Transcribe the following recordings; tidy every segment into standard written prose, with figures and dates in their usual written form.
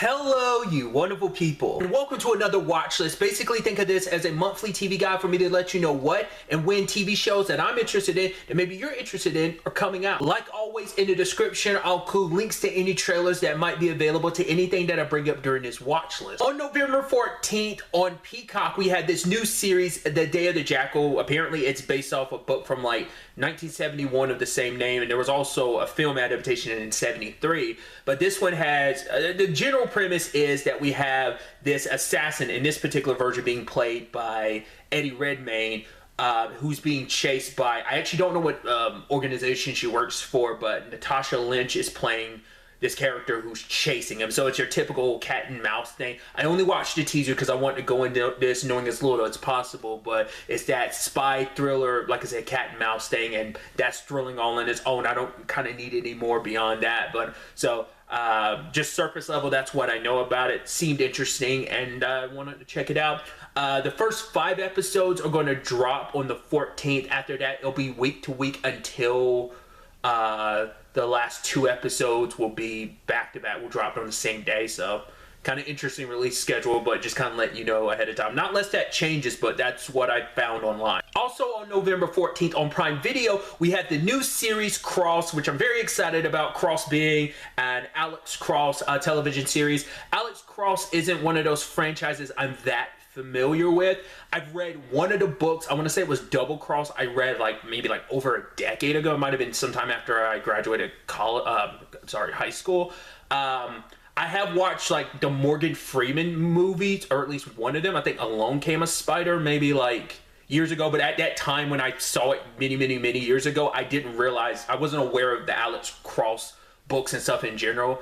Hello, you wonderful people, and welcome to another watch list. Basically, think of this as a monthly TV guide for me to let you know what and when TV shows that I'm interested in and maybe you're interested in are coming out. Like always, in the description, I'll include links to any trailers that might be available to anything that I bring up during this watch list. On November 14th on Peacock, we had this new series, The Day of the Jackal. Apparently, it's based off a book from like 1971 of the same name, and there was also a film adaptation in 73. But this one has the general premise is that we have this assassin in this particular version being played by Eddie Redmayne, who's being chased by, I actually don't know what organization she works for, but Natasha Lynch is playing this character who's chasing him. So it's your typical cat and mouse thing. I only watched the teaser because I wanted to go into this knowing as little as possible, but it's that spy thriller, like I said, cat and mouse thing, and that's thrilling all on its own. I don't kind of need any more beyond that, but so just surface level, that's what I know about it. Seemed interesting, and I wanted to check it out. The first 5 episodes are going to drop on the 14th. After that, it'll be week to week until the last 2 episodes will be back to back. We'll drop it on the same day, so kind of interesting release schedule, but just kind of letting you know ahead of time. Not unless that changes, but that's what I found online. Also on November 14th on Prime Video, we have the new series Cross, which I'm very excited about. Cross being an Alex Cross television series. Alex Cross isn't one of those franchises I'm that familiar with. I've read one of the books, I want to say it was Double Cross. I read maybe over a decade ago. It might have been sometime after I graduated high school. I have watched the Morgan Freeman movies, or at least one of them. I think Alone Came a Spider, maybe years ago, but at that time when I saw it many years ago, I didn't realize, I wasn't aware of the Alex Cross books and stuff in general.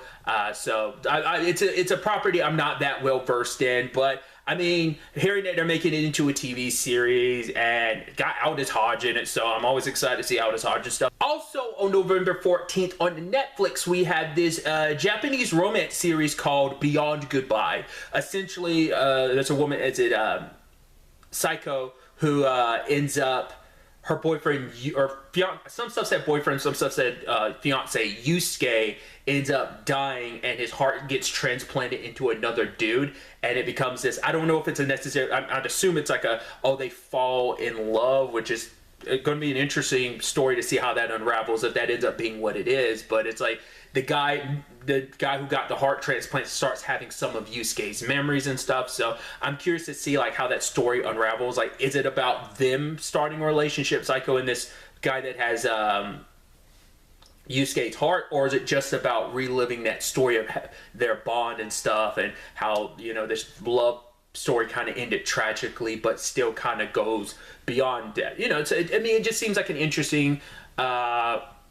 So it's a property I'm not that well versed in, but I mean, hearing that they're making it into a TV series and got Aldous Hodge in it, so I'm always excited to see Aldous Hodge and stuff. Also on November 14th on Netflix, we have this Japanese romance series called Beyond Goodbye. Essentially, there's a woman, Psycho, who ends up, her boyfriend, or fiance, some stuff said boyfriend, some stuff said fiance, Yusuke, ends up dying and his heart gets transplanted into another dude, and it becomes this, I don't know if it's a necessary, I'd assume it's they fall in love, which is going to be an interesting story to see how that unravels, if that ends up being what it is. But it's the guy who got the heart transplant starts having some of Yusuke's memories and stuff, so I'm curious to see how that story unravels. Is it about them starting a relationship, Psycho and this guy that has Yusuke's heart, or is it just about reliving that story of their bond and stuff, and how this love story kind of ended tragically but still kind of goes beyond that. It just seems like an interesting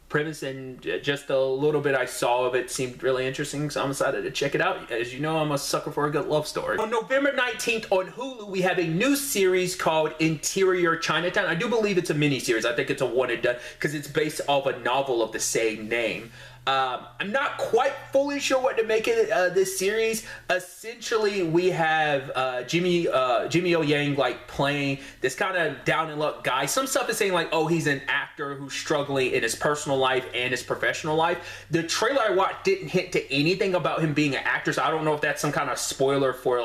premise, and just a little bit I saw of it seemed really interesting, so I'm excited to check it out. As you know, I'm a sucker for a good love story. On November 19th on Hulu, we have a new series called Interior Chinatown. I do believe it's a mini-series. I think it's a one and done because it's based off a novel of the same name. I'm not quite fully sure what to make of this series. Essentially, we have Jimmy O Yang playing this kind of down and luck guy. Some stuff is saying oh, he's an actor who's struggling in his personal life and his professional life. The trailer I watched didn't hint to anything about him being an actor, so I don't know if that's some kind of spoiler for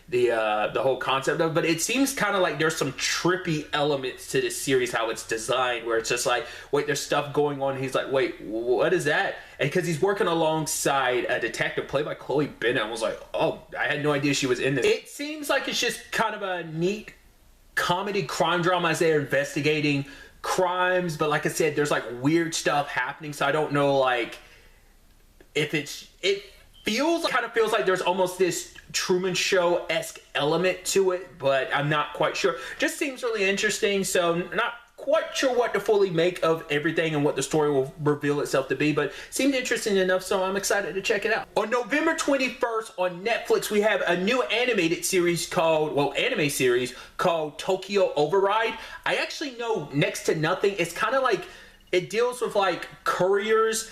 the whole concept of it, but it seems kind of there's some trippy elements to this series, how it's designed, where it's just wait, there's stuff going on, he's wait, what is that? And because he's working alongside a detective played by Chloe Bennett, I was oh, I had no idea she was in this. It seems like it's just kind of a neat comedy crime drama as they're investigating crimes, but like I said, there's weird stuff happening, so I don't know if it kind of feels like there's almost this Truman Show-esque element to it, but I'm not quite sure. Just seems really interesting, so not quite sure what to fully make of everything and what the story will reveal itself to be, but seemed interesting enough, so I'm excited to check it out. On November 21st on Netflix, we have a new animated series anime series called Tokyo Override. I actually know next to nothing. It's kind of it deals with couriers.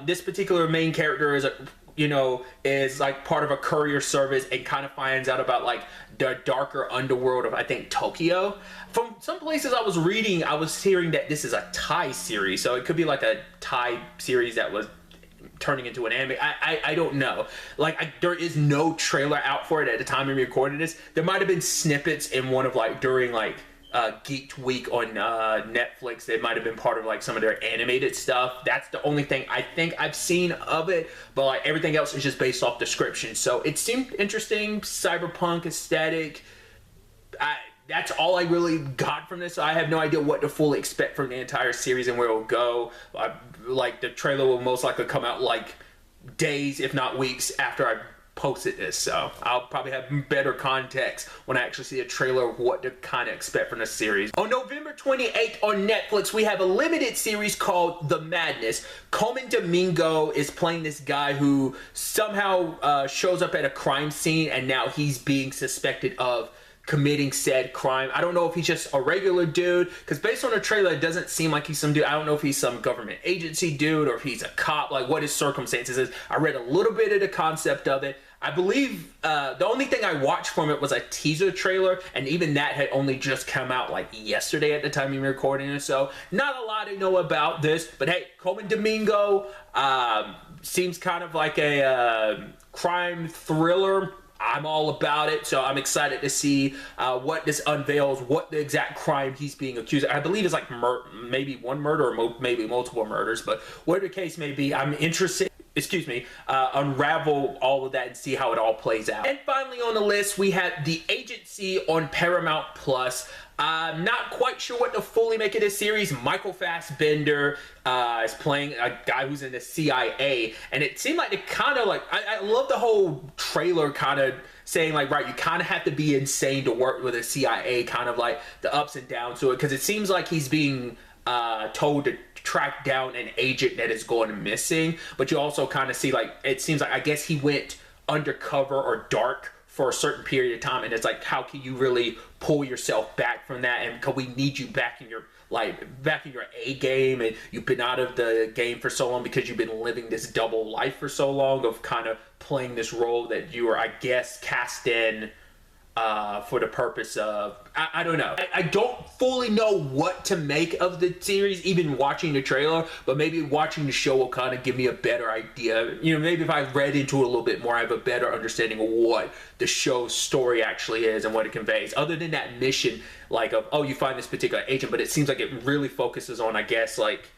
This particular main character is is part of a courier service and kind of finds out about the darker underworld of, I think, Tokyo. From some places I was reading, I was hearing that this is a Thai series, so it could be a Thai series that was turning into an anime. I don't know. Like, there is no trailer out for it at the time I'm recording this. There might have been snippets in one of, like, during, like, Geeked Week on Netflix. They might have been part of, like, some of their animated stuff. That's the only thing I think I've seen of it, but, like, everything else is just based off description. So it seemed interesting, cyberpunk aesthetic. That's all I really got from this. I have no idea what to fully expect from the entire series and where it will go. Like, the trailer will most likely come out, like, days, if not weeks, after I posted this, so I'll probably have better context when I actually see a trailer of what to kind of expect from the series. On November 28th on Netflix, we have a limited series called The Madness. Coleman Domingo is playing this guy who somehow shows up at a crime scene, and now he's being suspected of committing said crime. I don't know if he's just a regular dude, because based on the trailer, it doesn't seem like he's some dude. I don't know if he's some government agency dude or if he's a cop, like what his circumstances is. I read a little bit of the concept of it. I believe the only thing I watched from it was a teaser trailer, and even that had only just come out like yesterday at the time we were recording it, so not a lot to know about this. But hey, Coleman Domingo seems kind of like a crime thriller. I'm all about it, so I'm excited to see what this unveils, what the exact crime he's being accused of. I believe it's like maybe one murder or maybe multiple murders, but whatever the case may be, I'm interested, unravel all of that and see how it all plays out. And finally on the list, we have The Agency on Paramount Plus. I'm not quite sure what to fully make of this series. Michael Fassbender is playing a guy who's in the CIA, and it seemed like it kind of like, I love the whole trailer kind of saying like, right, you kind of have to be insane to work with a CIA, kind of like the ups and downs to it, because it seems like he's being told to track down an agent that is going missing, but you also kind of see like, it seems like, I guess he went undercover or dark for a certain period of time, and it's like, how can you really pull yourself back from that? And because we need you back in your A game, and you've been out of the game for so long because you've been living this double life for so long of kind of playing this role that you were, I guess, cast in for the purpose of, I don't know. I don't fully know what to make of the series, even watching the trailer, but maybe watching the show will kind of give me a better idea. You know, maybe if I read into it a little bit more, I have a better understanding of what the show's story actually is and what it conveys. Other than that mission, like, of, oh, you find this particular agent, but it seems like it really focuses on, I guess, like,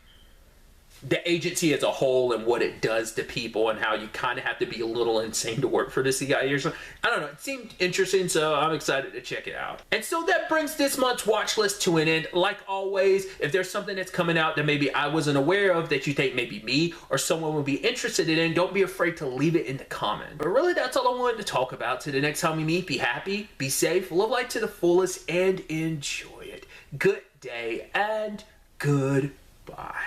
the agency as a whole and what it does to people and how you kind of have to be a little insane to work for the CIA or something. I don't know. It seemed interesting, so I'm excited to check it out. And so that brings this month's watch list to an end. Like always, if there's something that's coming out that maybe I wasn't aware of that you think maybe me or someone would be interested in, don't be afraid to leave it in the comments. But really, that's all I wanted to talk about. Till the next time we meet, be happy, be safe, live life to the fullest, and enjoy it. Good day and goodbye.